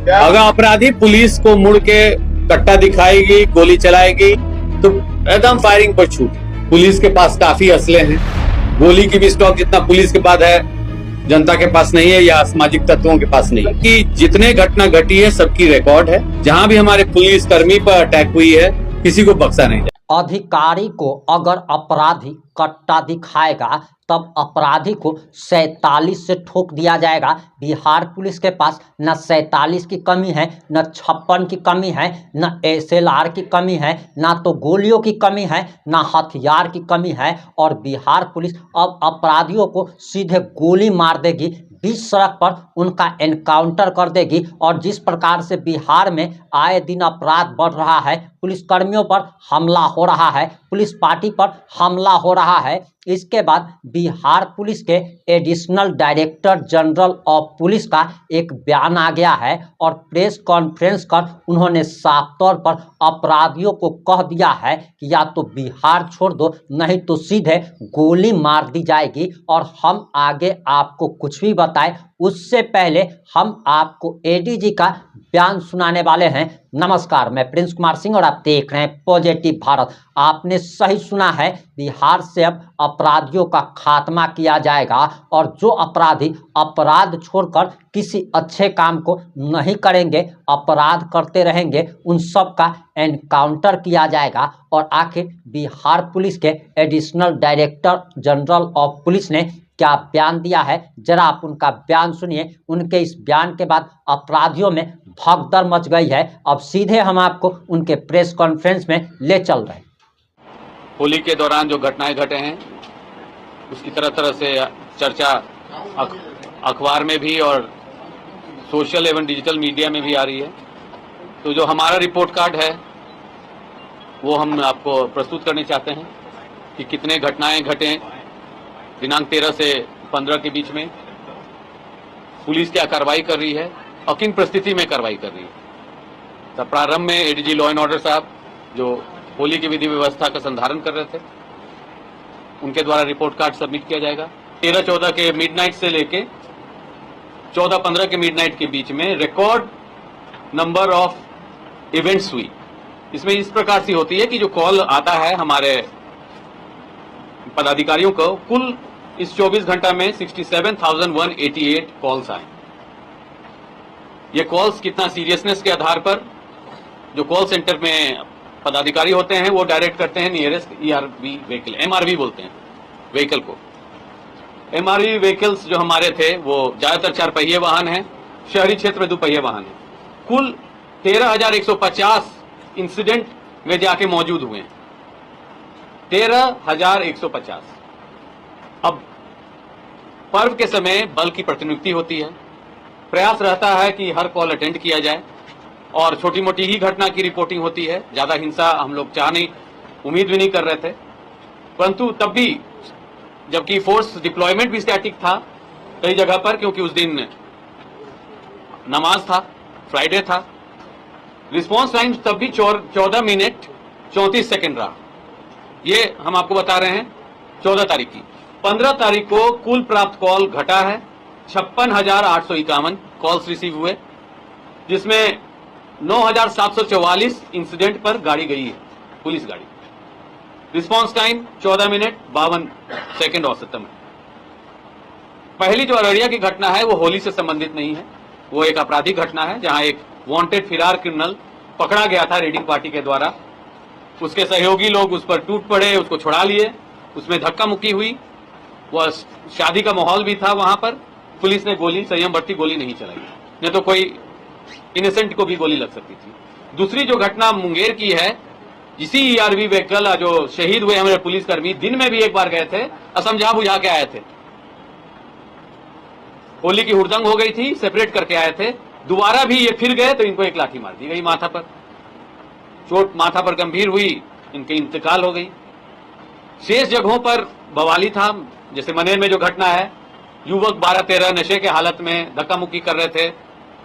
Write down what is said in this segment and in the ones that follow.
अगर अपराधी पुलिस को मुड़ के कट्टा दिखाएगी, गोली चलाएगी तो एकदम फायरिंग पर छूट। पुलिस के पास काफी असले हैं, गोली की भी स्टॉक जितना पुलिस के पास है जनता के पास नहीं है या असामाजिक तत्वों के पास नहीं है। कि जितने घटना घटी है सबकी रिकॉर्ड है, जहां भी हमारे पुलिस कर्मी पर अटैक हुई है किसी को बख्शा नहीं जाए। अधिकारी को अगर अपराधी कट्टा दिखाएगा तब अपराधी को 47 से ठोक दिया जाएगा। बिहार पुलिस के पास न 47 की कमी है, न 56 की कमी है, न SLR की कमी है, ना तो गोलियों की कमी है, न हथियार की कमी है। और बिहार पुलिस अब अपराधियों को सीधे गोली मार देगी, बीच सड़क पर उनका एनकाउंटर कर देगी। और जिस प्रकार से बिहार में आए दिन अपराध बढ़ रहा है, पुलिसकर्मियों पर हमला हो रहा है, पुलिस पार्टी पर हमला हो रहा है, इसके बाद बिहार पुलिस के additional director general of police का एक बयान आ गया है और प्रेस कॉन्फ्रेंस कर उन्होंने साफ तौर पर अपराधियों को कह दिया है कि या तो बिहार छोड़ दो, नहीं तो सीधे गोली मार दी जाएगी। और हम आगे आपको कुछ भी बताएं उससे पहले हम आपको एडीजी का बयान सुनाने वाले हैं। नमस्कार, मैं प्रिंस कुमार सिंह और आप देख रहे हैं पॉजिटिव भारत। आपने सही सुना है, बिहार से अब अपराधियों का खात्मा किया जाएगा और जो अपराधी अपराध छोड़कर किसी अच्छे काम को नहीं करेंगे, अपराध करते रहेंगे, उन सब का एनकाउंटर किया जाएगा। और आखिर बिहार पुलिस के additional director general of police ने क्या बयान दिया है, जरा आप उनका बयान सुनिए। उनके इस बयान के बाद अपराधियों में भगदड़ मच गई है। अब सीधे हम आपको उनके प्रेस कॉन्फ्रेंस में ले चल रहे हैं। होली के दौरान जो घटनाएं घटे हैं उसकी तरह तरह से चर्चा अखबार में भी और सोशल एवं डिजिटल मीडिया में भी आ रही है। तो जो हमारा रिपोर्ट कार्ड है वो हम आपको प्रस्तुत करने चाहते हैं कि कितने घटनाएं घटे दिनांक 13 से 15 के बीच में, पुलिस क्या कार्रवाई कर रही है और किन परिस्थिति में कार्रवाई कर रही है। तब प्रारंभ में एडीजी लॉ एंड ऑर्डर साहब जो होली की विधि व्यवस्था का संधारण कर रहे थे, उनके द्वारा रिपोर्ट कार्ड सबमिट किया जाएगा। 13-14 के मिडनाइट से लेके 14-15 के मिडनाइट के बीच में रिकॉर्ड नंबर ऑफ इवेंट्स हुई। इसमें इस प्रकार से होती है कि जो कॉल आता है हमारे पदाधिकारियों को, कुल इस 24 घंटा में 67,188 कॉल्स आए। ये कॉल्स कितना सीरियसनेस के आधार पर जो कॉल सेंटर में पदाधिकारी होते हैं वो डायरेक्ट करते हैं नियरेस्ट ERV व्हीकल, MRV बोलते हैं व्हीकल को। MRV व्हीकल्स जो हमारे थे वो ज्यादातर 4 पहिए वाहन हैं, शहरी क्षेत्र में 2 पहिए वाहन हैं। कुल 13,150 इंसिडेंट में जाके मौजूद हुए हैं, 13,150। अब पर्व के समय बल की प्रतिनियुक्ति होती है, प्रयास रहता है कि हर कॉल अटेंड किया जाए और छोटी मोटी ही घटना की रिपोर्टिंग होती है। ज्यादा हिंसा हम लोग उम्मीद भी नहीं कर रहे थे, परंतु तब भी जबकि फोर्स डिप्लॉयमेंट भी स्टैटिक था कई जगह पर, क्योंकि उस दिन नमाज था, फ्राइडे था, रिस्पांस टाइम तब भी 14 मिनट 34 सेकंड रहा। ये हम आपको बता रहे हैं 14 तारीख की। 15 तारीख को कुल प्राप्त कॉल घटा है, 56,851 कॉल्स रिसीव हुए, जिसमें 9,744 इंसिडेंट पर गाड़ी गई है, पुलिस गाड़ी। रिस्पांस टाइम 14 मिनट 52 सेकंड औसतन है। पहली जो अररिया की घटना है वो होली से संबंधित नहीं है, वो एक आपराधिक घटना है जहां एक वांटेड फरार क्रिमिनल पकड़ा गया था रेडिंग पार्टी के द्वारा। उसके सहयोगी लोग उस पर टूट पड़े, उसको छुड़ा लिए, उसमें धक्का मुक्की हुई, वह शादी का माहौल भी था वहां पर। पुलिस ने गोली, संयम बरती, गोली नहीं चलाई, नहीं तो कोई इनोसेंट को भी गोली लग सकती थी। दूसरी जो घटना मुंगेर की है, इसी ERV व्हीकल जो शहीद हुए हमारे पुलिसकर्मी दिन में भी एक बार गए थे, असमझा बुझा के आए थे, होली की हुड़दंग हो गई थी, सेपरेट करके आए थे, दोबारा भी ये फिर गए तो इनको एक लाठी मार दी गई माथा पर, चोट माथा पर गंभीर हुई, इनकी इंतकाल हो गई। शेष जगहों पर बवाली था, जैसे मनेर में जो घटना है, युवक 12-13 नशे के हालत में धक्का मुक्की कर रहे थे,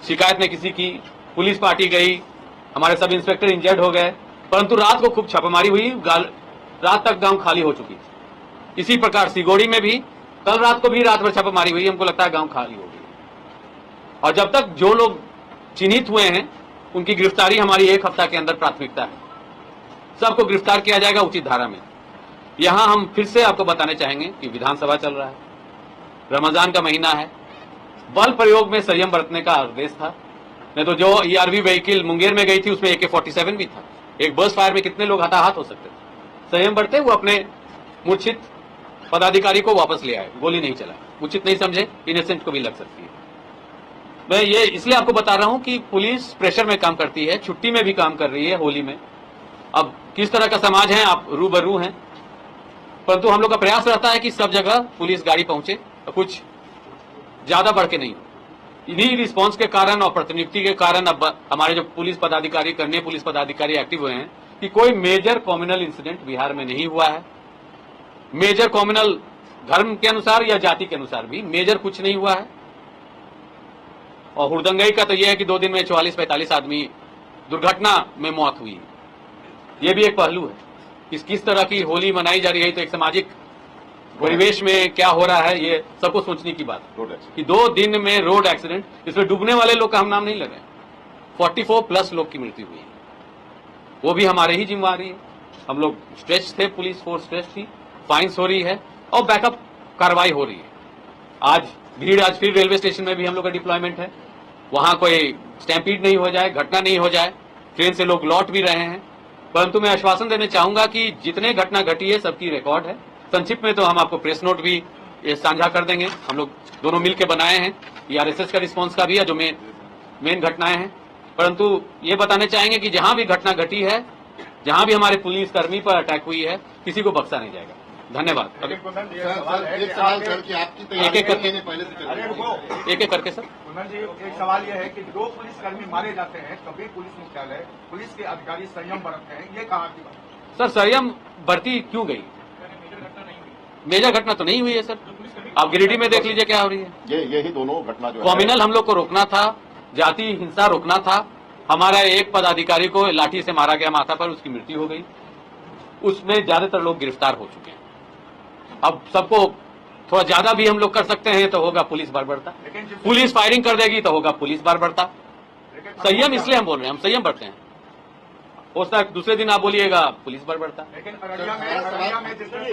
शिकायत में किसी की, पुलिस पार्टी गई, हमारे सब इंस्पेक्टर इंजर्ड हो गए, परंतु रात को खूब छापेमारी हुई, रात तक गांव खाली हो चुकी थी। इसी प्रकार सिगोड़ी में भी कल रात को भी रात भर छापेमारी हुई, हमको लगता है गांव खाली हो गई। और जब तक जो लोग चिन्हित हुए हैं उनकी गिरफ्तारी हमारी 1 हफ्ता के अंदर प्राथमिकता है। सबको गिरफ्तार किया जाएगा उचित धारा में। यहां हम फिर से आपको बताने चाहेंगे कि विधानसभा चल रहा है, रमजान का महीना है, बल प्रयोग में संयम बरतने का आदेश था। नहीं तो जो ईआरवी व्हीकल मुंगेर में गई थी उसमें AK-47 भी था। एक बर्स्ट फायर में कितने लोग हताहत हो सकते थे। संयम बरते वो अपने मूर्छित पदाधिकारी को वापस ले आए, गोली नहीं चलाए। उचित नहीं समझे, इनोसेंट को भी लग सकती है। मैं ये इसलिए आपको बता रहा हूं कि पुलिस प्रेशर में काम करती है, छुट्टी में भी काम कर रही है होली में। अब किस तरह का समाज है आप रूबरू हैं, परंतु हम लोग का प्रयास रहता है कि सब जगह पुलिस गाड़ी पहुंचे, कुछ ज्यादा बढ़ के नहीं। इन्हीं रिस्पांस के कारण और प्रतिनियुक्ति के कारण अब हमारे जो पुलिस पदाधिकारी, कन्या पुलिस पदाधिकारी एक्टिव हुए हैं कि कोई मेजर कॉम्युनल इंसिडेंट बिहार में नहीं हुआ है। मेजर कॉम्युनल धर्म के अनुसार या जाति के अनुसार भी मेजर कुछ नहीं हुआ है। और हुड़दंगई का तो यह है कि 2 दिन में 44-45 आदमी दुर्घटना में मौत हुई। यह भी एक पहलू है किस तरह की होली मनाई जा रही है। तो एक सामाजिक परिवेश में क्या हो रहा है ये सबको सोचने की बात है कि 2 दिन में रोड एक्सीडेंट, इसमें डूबने वाले लोग का हम नाम नहीं ले रहे, 44+ लोग की मृत्यु हुई है। वो भी हमारे ही जिम्मेवारी है। हम लोग स्ट्रेच थे, पुलिस फोर्स स्ट्रेच थी, फाइन्स हो रही है और बैकअप कार्रवाई हो रही है। आज फिर रेलवे स्टेशन में भी हम लोग का डिप्लॉयमेंट है, वहां कोई स्टैम्पीड नहीं हो जाए, घटना नहीं हो जाए। ट्रेन से लोग लौट भी रहे हैं, परंतु मैं आश्वासन देना चाहूंगा कि जितने घटना घटी है सबकी रिकॉर्ड है। संक्षिप्त में तो हम आपको प्रेस नोट भी साझा कर देंगे, हम लोग दोनों मिलकर बनाए हैं, ERSS का रिस्पांस का भी है जो मेन घटनाएं हैं। परंतु ये बताने चाहेंगे कि जहां भी घटना घटी है, जहां भी हमारे पुलिस कर्मी पर अटैक हुई है, किसी को बख्शा नहीं जाएगा। धन्यवाद। एक सवाल सर कि आपकी तैयारी पहले से एक करके सर। कुंदन जी, एक सवाल यह है कि 2 पुलिसकर्मी मारे जाते हैं, कभी पुलिस मुख्यालय पुलिस के अधिकारी संयम बरतते हैं, ये कहाँ की बात? सर संयम बरती क्यों गई? मेजर घटना तो नहीं हुई है सर। आप गिरिडीह में देख लीजिए क्या हो रही है। यही दोनों घटना जो कॉम्युनल हम लोग को रोकना था, जाति हिंसा रोकना था। हमारा एक पदाधिकारी को लाठी से मारा गया माथा पर, उसकी मृत्यु हो गई। उसमें ज्यादातर लोग गिरफ्तार हो चुके हैं। अब सबको थोड़ा ज्यादा भी हम लोग कर सकते हैं तो होगा पुलिस बर्बरता। पुलिस फायरिंग कर देगी तो होगा पुलिस बर्बरता। संयम इसलिए हम बोल रहे हैं, हम संयम बरते हैं। हो सकता है दूसरे दिन आप बोलिएगा पुलिस बर्बरता। लेकिन अररिया में जिस तरह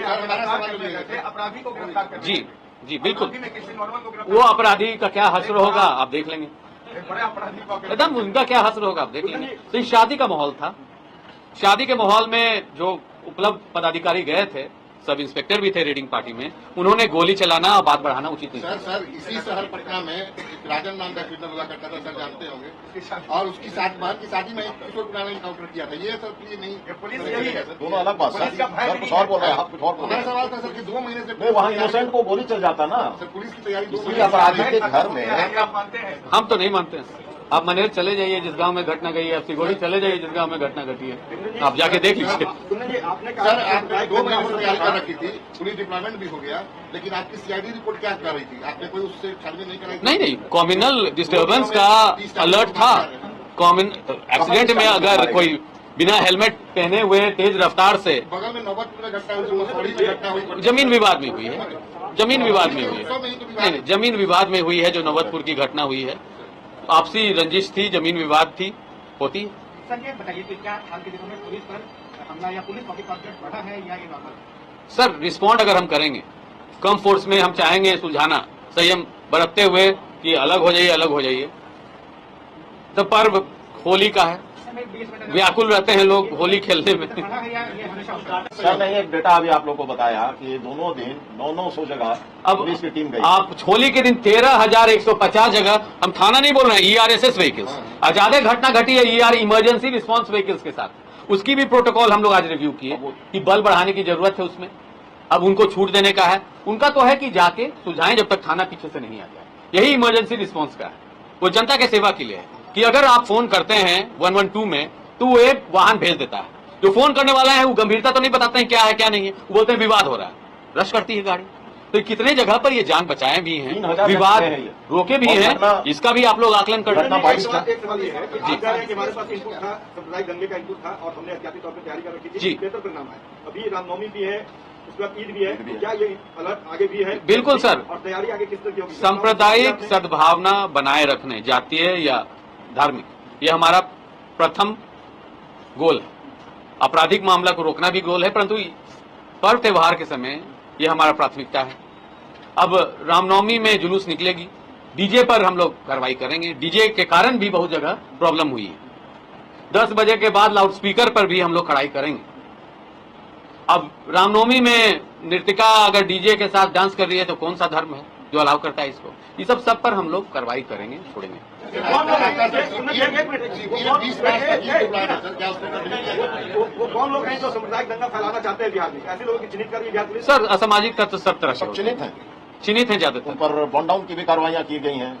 से अपराधी को गिरफ्तार कर जी बिल्कुल। किसी नॉर्मल को गिरफ्तार, वो अपराधी का क्या हश्र होगा आप देख लेंगे, एक बड़े अपराधी को एकदम उनका क्या हश्र होगा आप देख लेंगे। तो शादी का माहौल था, शादी के माहौल में जो उपलब्ध पदाधिकारी गए थे, सब इंस्पेक्टर भी थे रेडिंग पार्टी में, उन्होंने गोली चलाना और बात बढ़ाना उचित नहीं। सर इसी शहर पटना में एक राजन नाम का क्रिमिनल हुआ करता था, सर जानते होंगे, और उसकी बहन की शादी में किशोर कुमार ने एनकाउंटर किया था। ये सर ये नहीं, पुलिस यही है दोनों अलग बात। सर कुछ और बोल रहे हैं, आप कुछ और बोल रहे हैं। सवाल था सर कि 2 महीने से वहाँ इनोसेंट को गोली चल जाता ना सर, पुलिस की तैयारी 2 पुलिस अपराधी के घर में। आप मानते हैं? हम तो नहीं मानते हैं। आप मनेर चले जाइए जिस गांव में घटना गई है, सिगोड़ी चले जाइए जिस गांव में घटना घटी है, आप जाके देख लीजिए। सर आपने 2 महीने से तैयारी कर रखी थी, पुलिस डिप्लॉयमेंट भी हो गया, लेकिन आपकी CID रिपोर्ट क्या कर रही थी? आपने कोई उससे छानबीन नहीं कराई? नहीं, कॉम्युनल डिस्टर्बेंस का अलर्ट था। एक्सीडेंट में अगर कोई बिना हेलमेट पहने हुए तेज रफ्तार से, बगल में नौबतपुर में घटना हुई, मसौढ़ी में घटना हुई, जमीन विवाद में हुई है, जमीन विवाद में हुई है, नहीं जमीन विवाद में हुई है जो नौबतपुर की घटना हुई है। आपसी रंजिश थी, जमीन विवाद थी, होती है। सर ये बताइए कि क्या हाल के दिनों में पुलिस पर हमला या पुलिस पब्लिक कॉन्फिडेंस बढ़ा है या ये नॉर्मल? सर रिस्पॉन्ड अगर हम करेंगे, कम फोर्स में हम चाहेंगे सुलझाना, संयम बरतते हुए कि अलग हो जाइए। तो पर्व होली का है, व्याकुल रहते हैं लोग होली खेलने में। सर मैंने एक डेटा अभी आप लोग को बताया कि दोनों दिन 900 जगह अब पुलिस की टीम गई। आप होली के दिन 13,150 जगह, हम थाना नहीं बोल रहे हैं, ERSS व्हीकल्स, ज्यादा घटना घटी है ER इमरजेंसी रिस्पांस व्हीकल्स के साथ। उसकी भी प्रोटोकॉल हम लोग आज रिव्यू किए कि बल बढ़ाने की जरूरत है उसमें। अब उनको छूट देने का है, उनका तो है कि जाके सुलझाएं जब तक थाना पीछे से नहीं आ जाए। यही इमरजेंसी रिस्पांस का है, वो जनता के सेवा के लिए है कि अगर आप फोन करते हैं 112 में तो वो एक वाहन भेज देता है। जो फोन करने वाला है वो गंभीरता तो नहीं बताते हैं क्या है क्या नहीं है, वो बोलते हैं विवाद हो रहा है, रश करती है गाड़ी। तो कितने जगह पर ये जान बचाए भी हैं, विवाद रोके भी हैं, इसका भी आप लोग आकलन कर एक सवाल ये है कि आप कह रहे हैं कि हमारे पास इनपुट था, सांप्रदायिक दंगे का इनपुट था और हमने एहतियाती तौर पर तैयारी कर रखी थी, बेहतर परिणाम है। अभी रामनवमी भी है, उसके बाद ईद भी है, क्या ये अलर्ट आगे भी है? बिल्कुल सर, और तैयारी आगे किस तरह की होगी? सांप्रदायिक सद्भावना बनाए रखने, जातीय या धार्मिक, ये हमारा प्रथम गोल है। आपराधिक मामला को रोकना भी गोल है, परंतु पर्व त्योहार के समय ये हमारा प्राथमिकता है। अब रामनवमी में जुलूस निकलेगी, डीजे पर हम लोग कार्रवाई करेंगे। डीजे के कारण भी बहुत जगह प्रॉब्लम हुई है। 10 बजे के बाद लाउड स्पीकर पर भी हम लोग कड़ाई करेंगे। अब रामनवमी में नृत्यिका अगर डीजे के साथ डांस कर रही है तो कौन सा धर्म है जो अलाउ करता है इसको? ये सब पर हम लोग कार्रवाई करेंगे, छोड़ेंगे। वो कौन लोग हैं जो सामुदायिक दंगा फैलाना चाहते हैं बिहार में? ऐसे लोगों की चिन्हित कर रही बिहार पुलिस? सर, असामाजिक तत्व सब तरह से चिन्हित हैं, चिन्हित हैं ज्यादातर। उन पर बॉन्ड डाउन की भी कार्रवाइयां की गई हैं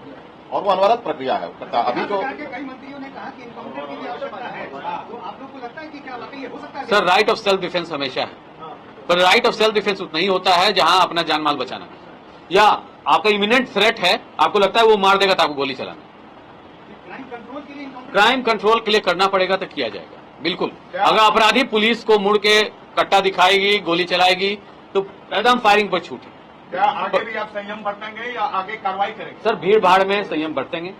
और वो अनवरत प्रक्रिया है। अभी तो कई मंत्रियों ने कहा कि इनकाउंटर की भी आवश्यकता है, तो आप लोग को लगता है कि क्या वाकई ये हो सकता है? Sir, right of self defence हमेशा है, पर राइट ऑफ सेल्फ डिफेंस उतना ही होता है जहां अपना जान माल बचाना या आपका इमिनेंट थ्रेट है, आपको लगता है वो मार देगा तो आपको गोली चलाना। क्राइम कंट्रोल के लिए करना पड़ेगा तो किया जाएगा, बिल्कुल। अगर अपराधी पुलिस को मुड़ के कट्टा दिखाएगी, गोली चलाएगी तो एकदम फायरिंग पर छूट है। क्या आगे भी आप संयम बरतेंगे या आगे कार्रवाई करेंगे? सर, भीड़ भाड़ में संयम बरतेंगे।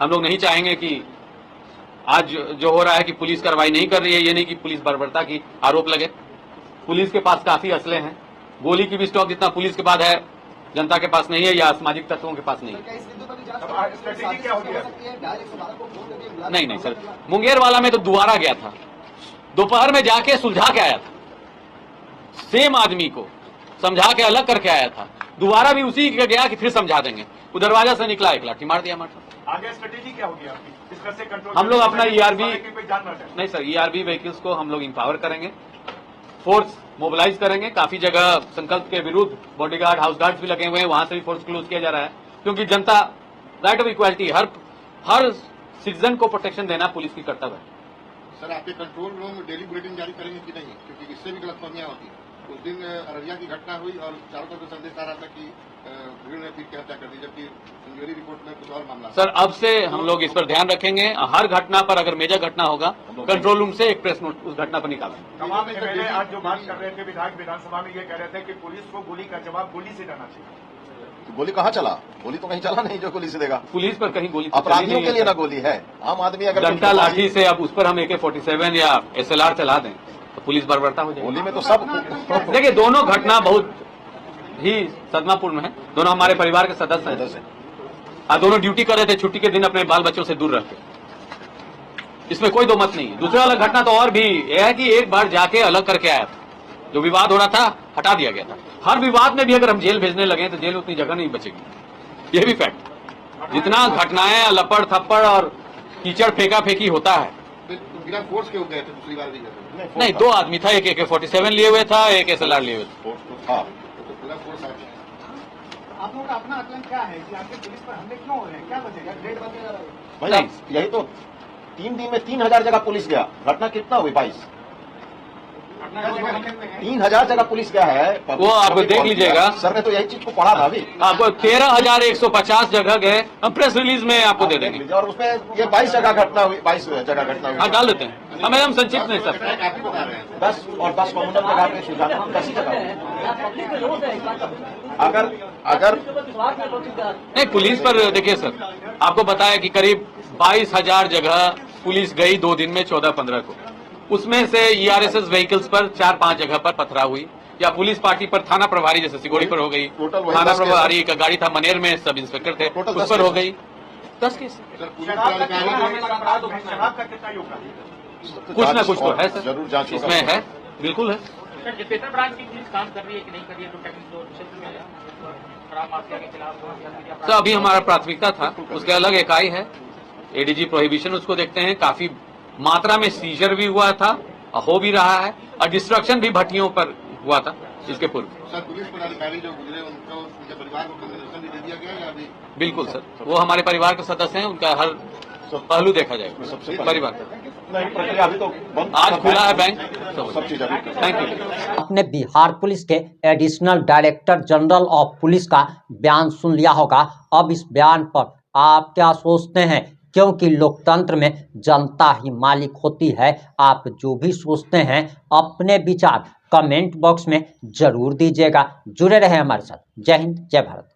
हम लोग नहीं चाहेंगे कि आज जो हो रहा है कि पुलिस कार्रवाई नहीं कर रही है, ये नहीं कि पुलिस बर्बरता की आरोप लगे। पुलिस के पास काफी असले हैं, गोली की भी स्टॉक जितना पुलिस के पास है जनता के पास नहीं है या सामाजिक तत्वों के पास नहीं है। स्ट्रेटेजी क्या होगी? नहीं सर, मुंगेर वाला में तो दोबारा गया था, दोपहर में जाके सुलझा के आया था, सेम आदमी को समझा के अलग करके आया था, दोबारा भी उसी के गया कि फिर समझा देंगे। वो दरवाजा से निकला, एक लाठी मार दिया मार। आगे स्ट्रेटेजी क्या होगी आपकी? इस तरह से कंट्रोल हम लोग अपना ईआरबी जान नहीं सर, ईआरबी व्हीकल्स को हम लोग इंपावर करेंगे, फोर्स मोबिलाइज करेंगे। काफी जगह संकल्प के विरुद्ध बॉडीगार्ड, हाउस गार्ड्स भी लगे हुए हैं, वहां से भी फोर्स क्लोज किया जा रहा है, क्योंकि जनता right of equality, her citizen को प्रोटेक्शन देना पुलिस की कर्तव्य है। सर, आपके कंट्रोल रूम में डेली बुलेटिन जारी करेंगे कि नहीं? क्योंकि इससे भी गलतफहमियां होती है। उस दिन अररिया की घटना हुई और चारों तरफ से संदेश आ रहा था कि भीड़ ने पीट की हत्या कर दी, जबकि संज्ञेरी रिपोर्ट में कुछ और मामला। सर, अब से हम लोग इस पर ध्यान रखेंगे। हर घटना पर, अगर मेजर घटना होगा, कंट्रोल रूम से एक प्रेस नोट उस घटना पर निकालेंगे। तमाम एमएलए आज जो बात कर रहे थे विधायक विधानसभा में, ये कह रहे थे कि पुलिस को गोली का जवाब गोली से देना चाहिए। तो गोली कहाँ चला? गोली तो कहीं चला नहीं जो गोली से देगा। पुलिस पर कहीं गोली अपराधियों के लिए ना गोली है, आम आदमी अगर डंडा लाठी से अब उस पर हम AK-47 या SLR चला दें तो पुलिस बर्बरता हो जाएगी। गोली में तो सब देखिए, दोनों घटना बहुत ही सदमापूर्ण है। दोनों हमारे परिवार के सदस्य हैं, दोनों ड्यूटी कर रहे थे, छुट्टी के दिन अपने बाल बच्चों से दूर रहते, इसमें कोई दो मत नहीं है। दूसरा वाला घटना तो और भी यह है कि एक बार जाके अलग करके आया था, जो विवाद हो रहा था हटा दिया गया था। हर विवाद में भी अगर हम जेल भेजने लगे तो जेल उतनी जगह नहीं बचेगी, ये भी फैक्ट। जितना घटनाएं लपड़ थप्पड़ और कीचड़ फेंका फेंकी होता है, बिना फोर्स के हो गए थे दूसरी बार भी नहीं, 2 आदमी था, एक AK-47 लिए हुए था, एक SLR लिए हुए थे। पूरा फोर्स आ गया। आप लोगों का अपना आकलन क्या है कि आपके पुलिस पर हमले क्यों हो रहे हैं? क्या वजह है? ग्रेड बदल रहा है? भाई यही तो 3 दिन में 3000 जगह पुलिस गया। घटना कितना हुई? 22। 3000 जगह पुलिस गया है। वो आप देख लीजिएगा। सर ने तो यही चीज को पढ़ा था अभी। आपको 13,150 जगह गए, हम प्रेस रिलीज में आपको दे देंगे। और उसमें ये 22 जगह घटना हुई, 22 जगह घटना हुई। हाँ, डाल देते हैं, हम एकदम संक्षिप्त नहीं सर। आप ही बता रहे हैं 10 और 10 कम्युनल जगह पे सुझाव 10 ही जगह। अगर नहीं, पुलिस पर देखिए सर, आपको बताया कि करीब 22,000 जगह पुलिस गई 2 दिन में 14-15 को। उसमें से ERSS व्हीकल्स पर 4-5 जगह पर पथराव हुई, या पुलिस पार्टी पर थाना प्रभारी जैसे सिगोड़ी पर हो गई, थाना प्रभारी का गाड़ी था मनेर में, सब इंस्पेक्टर थे, उस पर हो गई 10 केस। सर, पुलिस पदाधिकारी शराब का कितना योगदान? कुछ ना कुछ तो है सर, जरूर जांच होगा। इसमें है, बिल्कुल है। स्पेशल ब्रांच की पुलिस काम कर रही है कि नहीं कर रही है? तो टेक्निकल क्षेत्र में खराब माफिया के खिलाफ सर, अभी हमारा प्राथमिकता था, उसके अलग इकाई है ADG प्रोहिबिशन, उसको देखते हैं। काफी मात्रा में सीजर भी हुआ था, हो भी रहा है, और डिस्ट्रक्शन भी भट्टियों पर हुआ था इसके पूर्व। सर, पुलिस पदाधिकारी जो गुजरे उनको, उनके परिवार को कंपनसेशन भी दे दिया गया या अभी? बिल्कुल सर, वो हमारे परिवार के सदस्य हैं, उनका हर पहलू देखा जाएगा। सबसे परिवार नहीं, प्रक्रिया अभी तो बंद, आज खुला है बैंक, सब चीज अभी। Thank you. आपने बिहार पुलिस के additional director general of police का बयान सुन लिया होगा। अब इस बयान पर आप क्या सोचते हैं? क्योंकि लोकतंत्र में जनता ही मालिक होती है। आप जो भी सोचते हैं अपने विचार कमेंट बॉक्स में जरूर दीजिएगा। जुड़े रहे हमारे साथ। जय हिंद, जय भारत।